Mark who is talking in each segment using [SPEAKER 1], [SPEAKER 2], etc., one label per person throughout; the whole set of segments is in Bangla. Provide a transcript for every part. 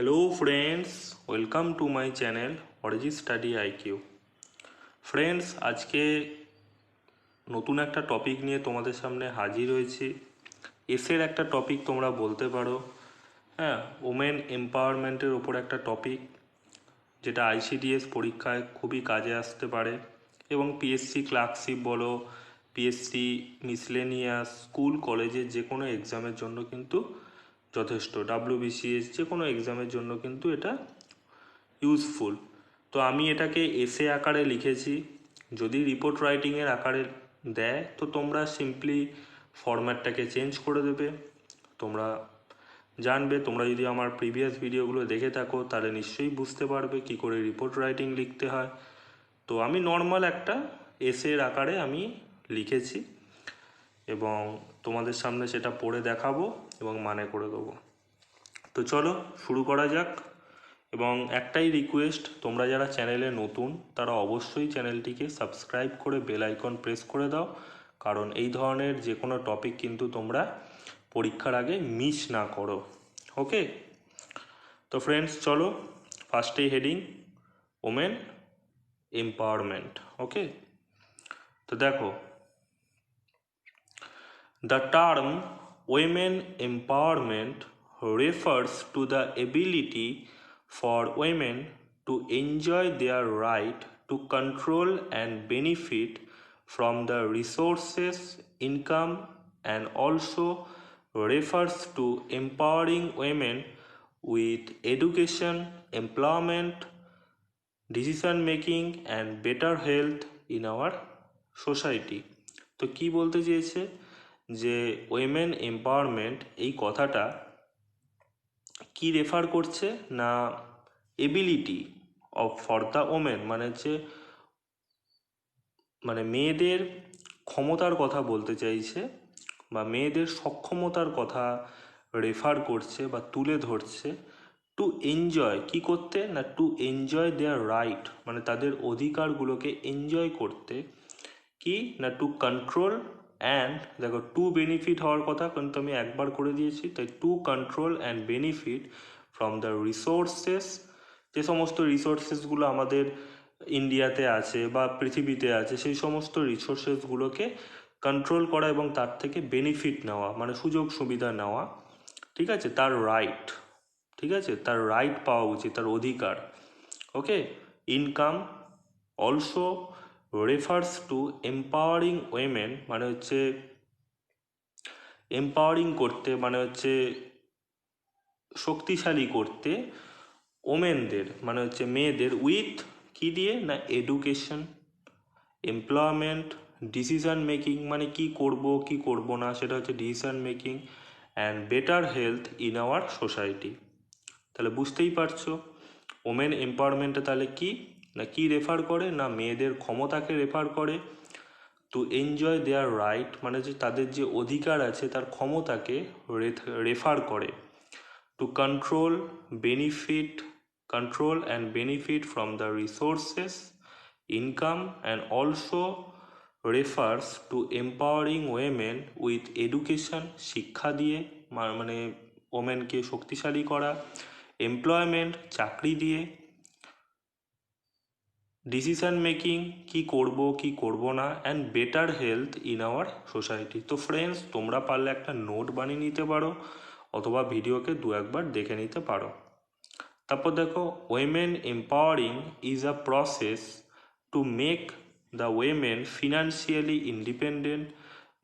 [SPEAKER 1] Hello friends, welcome to my channel অরিজি স্টাডি আইকিউ। ফ্রেন্ডস, আজকে নতুন একটা টপিক নিয়ে তোমাদের সামনে হাজির হয়েছি। এসের একটা টপিক তোমরা বলতে পারো। হ্যাঁ, ওমেন এম্পাওয়ারমেন্টের ওপর একটা টপিক, যেটা আইসিডিএস পরীক্ষায় খুবই কাজে আসতে পারে এবং পিএসসি ক্লার্কশিপ বলো, পিএসসি মিসলেনিয়াস, স্কুল কলেজের যে কোনো এক্সামের জন্য কিন্তু যথেষ্ট। ডাব্লিউবিসিএস যে কোনো এক্সামের জন্য কিন্তু এটা ইউজফুল। তো আমি এটাকে এসে আকারে লিখেছি। যদি রিপোর্ট রাইটিংয়ের আকারে দেয় তো তোমরা সিম্পলি ফরম্যাটটাকে চেঞ্জ করে দেবে। তোমরা জানবে, তোমরা যদি আমার প্রিভিয়াস ভিডিওগুলো দেখে থাকো তাহলে নিশ্চয়ই বুঝতে পারবে কি করে রিপোর্ট রাইটিং লিখতে হয়। তো আমি নর্মাল একটা এসের আকারে আমি লিখেছি এবং তোমাদের সামনে সেটা পড়ে দেখাবো এবং মানে করে দেবো। তো চলো শুরু করা যাক। এবং একটাই রিকোয়েস্ট, তোমরা যারা চ্যানেলে নতুন তারা অবশ্যই চ্যানেলটিকে সাবস্ক্রাইব করে বেল আইকন প্রেস করে দাও, কারণ এই ধরনের যে কোনো টপিক কিন্তু তোমরা পরীক্ষার আগে মিস না করো। ওকে, তো ফ্রেন্ডস চলো, ফার্স্টেই হেডিং ওমেন এম্পাওয়ারমেন্ট। ওকে, তো দেখো, the term women empowerment refers to the ability for women to enjoy their right to control and benefit from the resources, income, and also refers to empowering women with education, employment, decision making and better health in our society. তো কি বলতে চেয়েছে যে ওয়েমেন এম্পাওয়ারমেন্ট এই কথাটা কি রেফার করছে না, ability of for the women মানে হচ্ছে মানে মেয়েদের ক্ষমতার কথা বলতে চাইছে বা মেয়েদের সক্ষমতার কথা রেফার করছে বা তুলে ধরছে। টু এনজয়, কি করতে না, টু এনজয় দেয়ার রাইট মানে তাদের অধিকারগুলোকে এনজয় করতে, কি না টু কন্ট্রোল অ্যান্ড, দেখো টু বেনিফিট হওয়ার কথা কিন্তু আমি একবার করে দিয়েছি, তাই to control and benefit from the resources, যে সমস্ত রিসোর্সেসগুলো আমাদের ইন্ডিয়াতে আছে বা পৃথিবীতে আছে সেই সমস্ত রিসোর্সেসগুলোকে কন্ট্রোল করা এবং তার থেকে বেনিফিট নেওয়া মানে সুযোগ সুবিধা নেওয়া। ঠিক আছে, তার রাইট, ঠিক আছে, তার রাইট পাওয়া উচিত, তার অধিকার। Okay, income also refers to empowering women মানে হচ্ছে এম্পাওয়ারিং করতে মানে হচ্ছে শক্তিশালী করতে ওমেনদের মানে হচ্ছে মেয়েদের, উইথ কি দিয়ে না, এডুকেশন, এমপ্লয়মেন্ট, ডিসিশন মেকিং মানে কি করব কি করব না সেটা হচ্ছে decision making, and better health in our society. তাহলে বুঝতেই পারছো ওমেন এম্পাওয়ারমেন্টে তাহলে কি না, কি রেফার করে না, মেয়েদের ক্ষমতাকে রেফার করে। টু এনজয় দেয়ার রাইট মানে যে তাদের যে অধিকার আছে তার ক্ষমতাকে রেফার করে। To control benefit, control and benefit from the resources, income, and also refers to empowering women with education, শিক্ষা দিয়ে মানে ওমেনকে শক্তিশালী করা, এমপ্লয়মেন্ট চাকরি দিয়ে, ডিসিশন মেকিং কি করব কি করব না, and better health in our society. তো ফ্রেন্ডস, তোমরা পারলে একটা নোট বানিয়ে নিতে পারো অথবা ভিডিওকে দু একবার দেখে নিতে পারো। তারপর দেখো, women empowering is a process to make the women financially independent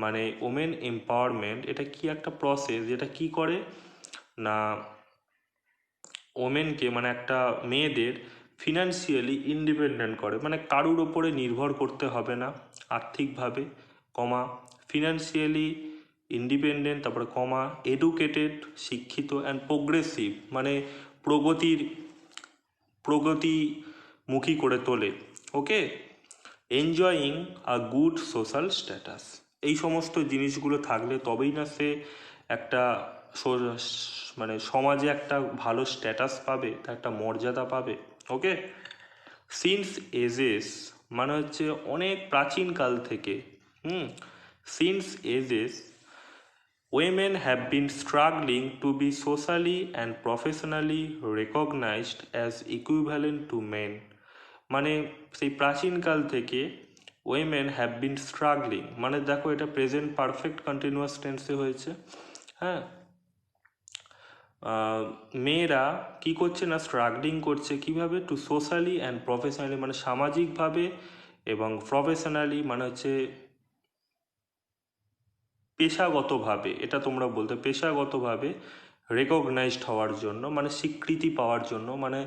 [SPEAKER 1] মানে ওমেন এম্পাওয়ারমেন্ট এটা কি একটা প্রসেস যেটা কি করে না, ওমেনকে মানে একটা মেয়েদের ফিনান্সিয়ালি ইন্ডিপেন্ডেন্ট করে মানে কারুর ওপরে নির্ভর করতে হবে না আর্থিকভাবে, কমা ফিনান্সিয়ালি ইন্ডিপেন্ডেন্ট, তারপরে কমা এডুকেটেড শিক্ষিত, অ্যান্ড প্রোগ্রেসিভ মানে প্রগতিমুখী করে তোলে। Okay, enjoying a good social status, এই সমস্ত জিনিসগুলো থাকলে তবেই না সে একটা মানে সমাজে একটা ভালো স্ট্যাটাস পাবে, তার একটা মর্যাদা পাবে। ওকে, সিন্স এজেস মানে হচ্ছে অনেক প্রাচীনকাল থেকে, since ages women have been struggling to be socially and professionally recognized as equivalent to men. মানে সেই প্রাচীনকাল থেকে women have been struggling, মানে দেখো এটা প্রেজেন্ট পারফেক্ট কন্টিনিউয়াস টেন্সে হয়েছে। হ্যাঁ, মেয়েরা কি করছে না, স্ট্রাগলিং করছে কিভাবে, টু সোশ্যালি অ্যান্ড প্রফেশনালি, মানে সামাজিকভাবে এবং প্রফেশনালি মানে হচ্ছে পেশাগতভাবে, এটা তোমরা বলতে পেশাগতভাবে রেকগনাইজড হওয়ার জন্য, মানে স্বীকৃতি পাওয়ার জন্য, মানে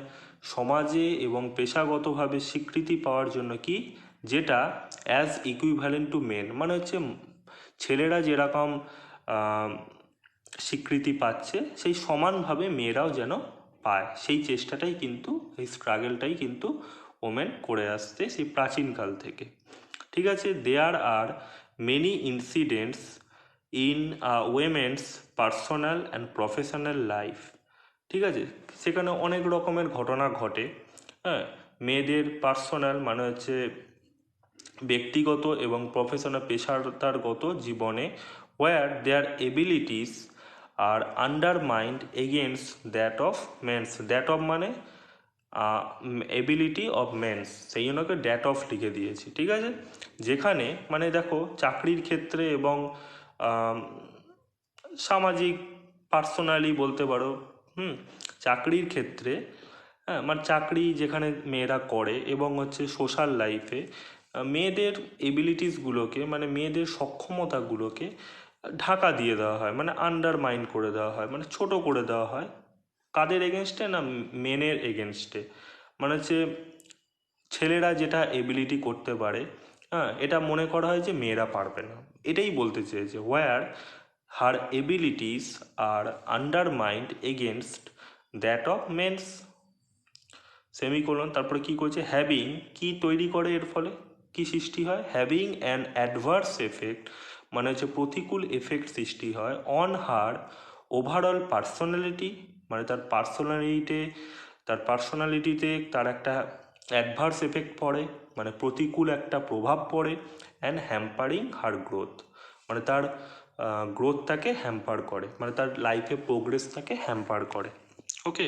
[SPEAKER 1] সমাজে এবং পেশাগতভাবে স্বীকৃতি পাওয়ার জন্য কি, যেটা অ্যাজ ইকুইভ্যালেন্ট টু মেন, মানে হচ্ছে ছেলেরা যেরকম স্বীকৃতি পাচ্ছে সেই সমানভাবে মেয়েরাও যেন পায়, সেই চেষ্টাটাই কিন্তু, এই স্ট্রাগলটাই কিন্তু ওমেন করে আসছে সেই প্রাচীনকাল থেকে। ঠিক আছে, there are many incidents in women's personal and professional life. ঠিক আছে, সেখানে অনেক রকমের ঘটনা ঘটে। হ্যাঁ, মেয়েদের পার্সোনাল মানে হচ্ছে ব্যক্তিগত এবং প্রফেশনাল পেশাদারগত জীবনে, were their abilities are undermined against that of men's. That of মানে এবিলিটি অফ মেন্স, সেই জন্য ড্যাট অফ লিখে দিয়েছি। ঠিক আছে, যেখানে মানে দেখো চাকরির ক্ষেত্রে এবং সামাজিক পার্সোনালি বলতে পারো, চাকরির ক্ষেত্রে, হ্যাঁ মানে চাকরি যেখানে মেয়েরা করে এবং হচ্ছে সোশ্যাল লাইফে মেয়েদের এবিলিটিসগুলোকে, মানে মেয়েদের সক্ষমতাগুলোকে ঢাকা দিয়ে দেওয়া হয়, মানে আন্ডারমাইন করে দেওয়া হয়, মানে ছোট করে দেওয়া হয়। কাদের এগেনস্টে না, মেনের এগেনস্টে। মানে হচ্ছে ছেলেরা যেটা এবিলিটি করতে পারে, হ্যাঁ এটা মনে করা হয় যে মেয়েরা পারবে না, এটাই বলতে চেয়েছে। Were her abilities are undermined against that of men's, semicolon. তারপরে কি করছে, হ্যাভিং কি তৈরি করে, এর ফলে কি সৃষ্টি হয়, হ্যাভিং অ্যান অ্যাডভার্স এফেক্ট, মানে হচ্ছে প্রতিকূল এফেক্ট সৃষ্টি হয়, অন হার ওভারঅল পার্সোনালিটি, মানে তার পার্সোনালিটিতে তার একটা অ্যাডভার্স এফেক্ট পড়ে, মানে প্রতিকূল একটা প্রভাব পড়ে, অ্যান্ড হ্যাম্পারিং হার গ্রোথ, মানে তার গ্রোথটাকে হ্যাম্পার করে, মানে তার লাইফে প্রোগ্রেসটাকে হ্যাম্পার করে। ওকে,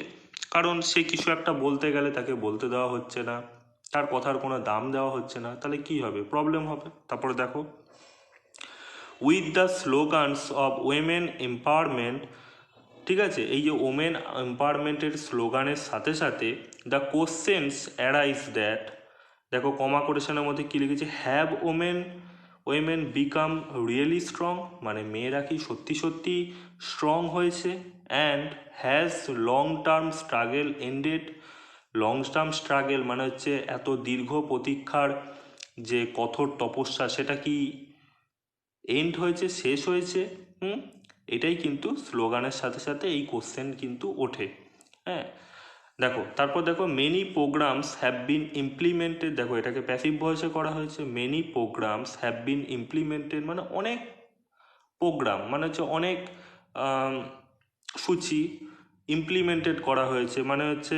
[SPEAKER 1] কারণ সে কিছু একটা বলতে গেলে তাকে বলতে দেওয়া হচ্ছে না, তার কথার কোনো দাম দেওয়া হচ্ছে না, তাহলে কি হবে, প্রবলেম হবে। তারপরে দেখো, with the slogans of women empowerment. ঠিক আছে, এই যে ওমেন এম্পাওয়ারমেন্টের স্লোগানের সাথে সাথে দ্য কোশ্চেন্স অ্যারাইজ দ্যাট, দেখো কমা কোটেশনের মধ্যে কী লিখেছে, have women become really strong, মানে মেয়েরা কি সত্যি সত্যি স্ট্রং হয়েছে, and has long term struggle ended. Long term struggle মানে হচ্ছে এত দীর্ঘ প্রতীক্ষার যে কঠোর তপস্যা, সেটা কি এন্ড হয়েছে, শেষ হয়েছে। এটাই কিন্তু স্লোগানের সাথে সাথে এই কোশ্চেন কিন্তু ওঠে। হ্যাঁ, দেখো তারপর দেখো, many programs have been implemented, দেখো এটাকে প্যাসিভ ভয়েসে করা হয়েছে, many programs have been implemented, মানে অনেক প্রোগ্রাম মানে হচ্ছে অনেক সূচি ইমপ্লিমেন্টেড করা হয়েছে, মানে হচ্ছে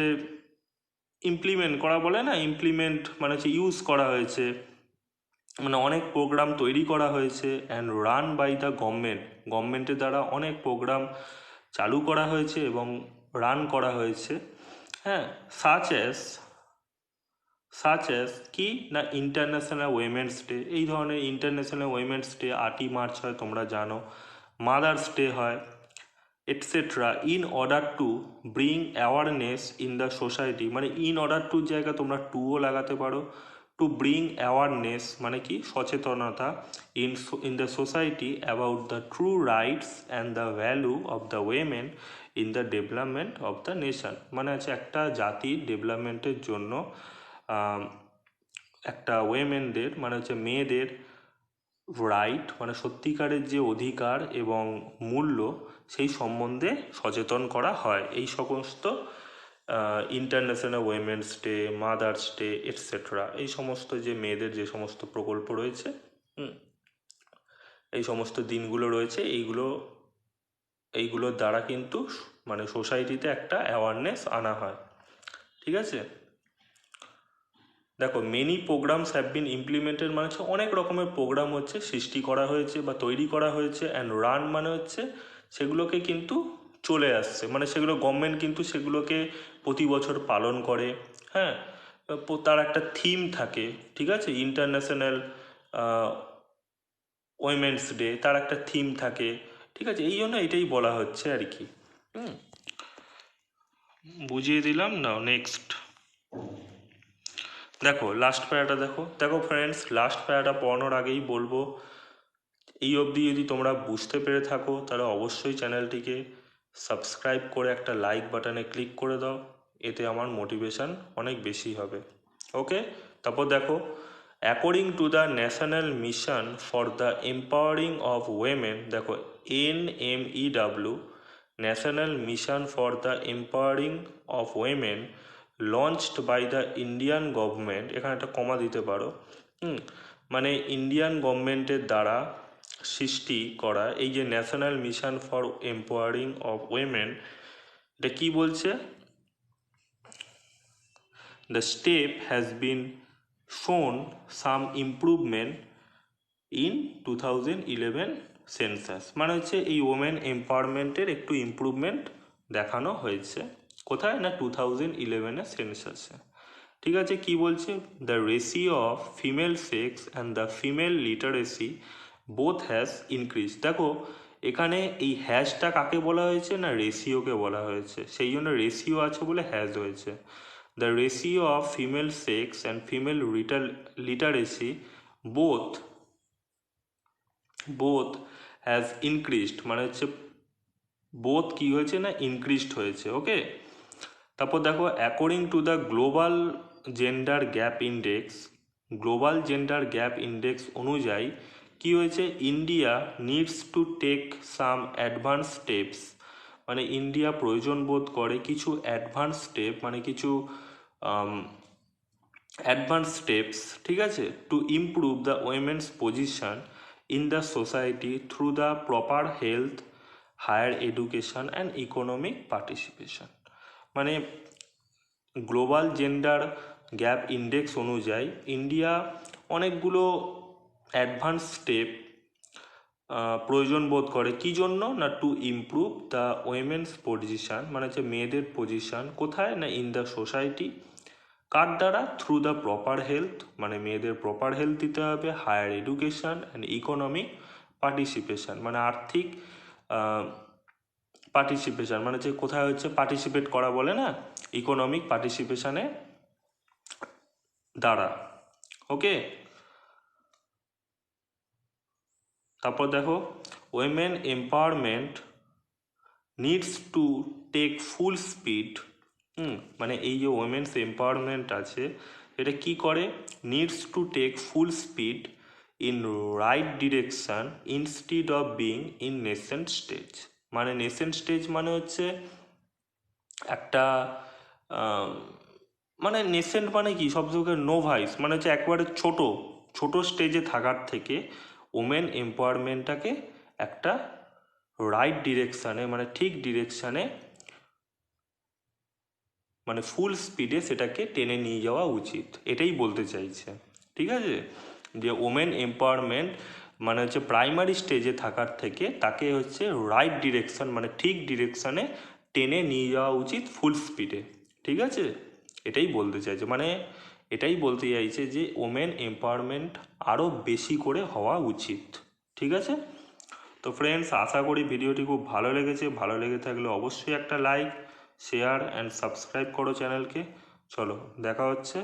[SPEAKER 1] ইমপ্লিমেন্ট করা বলে না, ইমপ্লিমেন্ট মানে হচ্ছে ইউজ করা হয়েছে, মানে অনেক প্রোগ্রাম তৈরি করা হয়েছে, অ্যান্ড রান বাই দ্য গভর্নমেন্টের দ্বারা অনেক প্রোগ্রাম চালু করা হয়েছে এবং রান করা হয়েছে। হ্যাঁ, সাচ অ্যাজ কি না, ইন্টারন্যাশনাল উইমেন্স ডে, এই ধরনের ইন্টারন্যাশনাল উইমেন্স ডে 8ই মার্চ হয় তোমরা জানো, মাদার্স ডে হয়, etcetera, in order to bring awareness in the society, মানে ইন অর্ডার টুর জায়গায় তোমরা টুও লাগাতে পারো, টু ব্রিং অ্যাওয়ারনেস মানে কি, সচেতনতা, in the society about the true rights and the value of the women in the development of the nation, মানে হচ্ছে একটা জাতির ডেভেলপমেন্টের জন্য একটা উইমেনদের মানে হচ্ছে মেয়েদের রাইট, মানে সত্যিকারের যে অধিকার এবং মূল্য, সেই সম্বন্ধে সচেতন করা হয়। এই সমস্ত international women's day, mother's day etcetera, এই সমস্ত যে মেয়েদের যে সমস্ত প্রকল্প রয়েছে, এই সমস্ত দিনগুলো রয়েছে, এইগুলোর দ্বারা কিন্তু মানে সোসাইটিতে একটা অ্যাওয়ারনেস আনা হয়। ঠিক আছে, দেখো many programs have been implemented মানে হচ্ছে অনেক রকমের প্রোগ্রাম হচ্ছে সৃষ্টি করা হয়েছে বা তৈরি করা হয়েছে, অ্যান্ড রান মানে হচ্ছে সেগুলোকে কিন্তু চলে আসছে, মানে সেগুলো গভর্নমেন্ট কিন্তু সেগুলোকে প্রতি বছর পালন করে। হ্যাঁ, তার একটা থিম থাকে, ঠিক আছে, ইন্টারন্যাশনাল উইমেন্স ডে, তার একটা থিম থাকে, ঠিক আছে, এই জন্য এটাই বলা হচ্ছে আর কি। বুঝিয়ে দিলাম না। নেক্সট দেখো লাস্ট প্যারাটা দেখো। দেখো ফ্রেন্ডস, লাস্ট প্যারাটা পড়ানোর আগেই বলবো, এই অবধি যদি তোমরা বুঝতে পেরে থাকো তাহলে অবশ্যই চ্যানেলটিকে সাবস্ক্রাইব করে একটা লাইক বাটনে ক্লিক করে দাও, এতে আমার মোটিভেশন অনেক বেশি হবে। ওকে, তারপর দেখো, according to the national mission for the empowering of women, দেখো NMEW, national mission for the empowering of women launched by the Indian government, এখানে একটা কমা দিতে পারো, মানে ইন্ডিয়ান গভর্নমেন্টের দ্বারা সৃষ্টি করা এই যে national mission for empowering of women, এটা কি বলছে? দ্য স্টেপ হ্যাজ বিন শোন সাম ইমপ্রুভমেন্ট ইন 2011 সেন্সাস, মানে হচ্ছে এই ওমেন এম্পাওয়ারমেন্টের একটু ইমপ্রুভমেন্ট দেখানো হয়েছে। কোথায় না 2011 সেন্সাসে। ঠিক আছে, কি বলছে? The ratio of female sex and the female literacy both has increase. দেখো এখানে এই হ্যাজটা কাকে বলা হয়েছে না রেশিওকে বলা হয়েছে, সেই জন্য রেশিও আছে বলে হ্যাজ হয়েছে। The ratio of female sex and female literacy both has increased, মানে হচ্ছে বোথ কি হয়েছে না ইনক্রিজড হয়েছে। ওকে, তারপর দেখো according to the global gender gap index অনুযায়ী কি হয়েছে? India needs to take some advance steps, মানে ইন্ডিয়া প্রয়োজন বোধ করে কিছু অ্যাডভান্স স্টেপ, মানে কিছু অ্যাডভান্স স্টেপস, ঠিক আছে, to improve the women's position in the society through the proper health, higher education and economic participation. মানে গ্লোবাল জেন্ডার গ্যাপ ইন্ডেক্স অনুযায়ী ইন্ডিয়া অনেকগুলো অ্যাডভান্স স্টেপ প্রয়োজন বোধ করে, কী জন্য না to improve the women's position, মানে হচ্ছে মেয়েদের পজিশন কোথায় না ইন দ্য সোসাইটি, কার দ্বারা? থ্রু দ্য প্রপার হেলথ, মানে মেয়েদের প্রপার হেলথ দিতে হবে, higher education and economic participation, মানে আর্থিক পার্টিসিপেশন, মানে যে কোথায় হচ্ছে পার্টিসিপেট করা বলে না, ইকোনমিক পার্টিসিপেশনে দ্বারা। ওকে, তারপর দেখো women empowerment needs to take full speed, মানে এই যে উইমেন্স এম্পাওয়ারমেন্ট আছে এটা কি করে? Needs to take full speed in right direction instead of being in nascent stage, মানে নেসেন্ট স্টেজ মানে হচ্ছে একটা মানে নেসেন্ট মানে কি সব থেকে নোভাইস, মানে হচ্ছে একবারে ছোট স্টেজে থাকার থেকে ওমেন এম্পাওয়ারমেন্টটাকে একটা রাইট ডিরেকশানে, মানে ঠিক ডিরেকশানে, মানে ফুল স্পিডে সেটাকে টেনে নিয়ে যাওয়া উচিত, এটাই বলতে চাইছে। ঠিক আছে, যে ওমেন এম্পাওয়ারমেন্ট মানে হচ্ছে প্রাইমারি স্টেজে থাকার থেকে তাকে হচ্ছে রাইট ডিরেকশান, মানে ঠিক ডিরেকশানে টেনে নিয়ে যাওয়া উচিত ফুল স্পিডে। ঠিক আছে, এটাই বলতে চাইছে, মানে এটাই বলতে চাইছে যে ওমেন এম্পাওয়ারমেন্ট আরও বেশি করে হওয়া উচিত। ঠিক আছে, তো ফ্রেন্ডস আশা করি ভিডিওটি খুব ভালো লেগেছে, ভালো লেগে থাকলে অবশ্যই একটা লাইক, শেয়ার অ্যান্ড সাবস্ক্রাইব করো চ্যানেলকে। চলো দেখা হচ্ছে।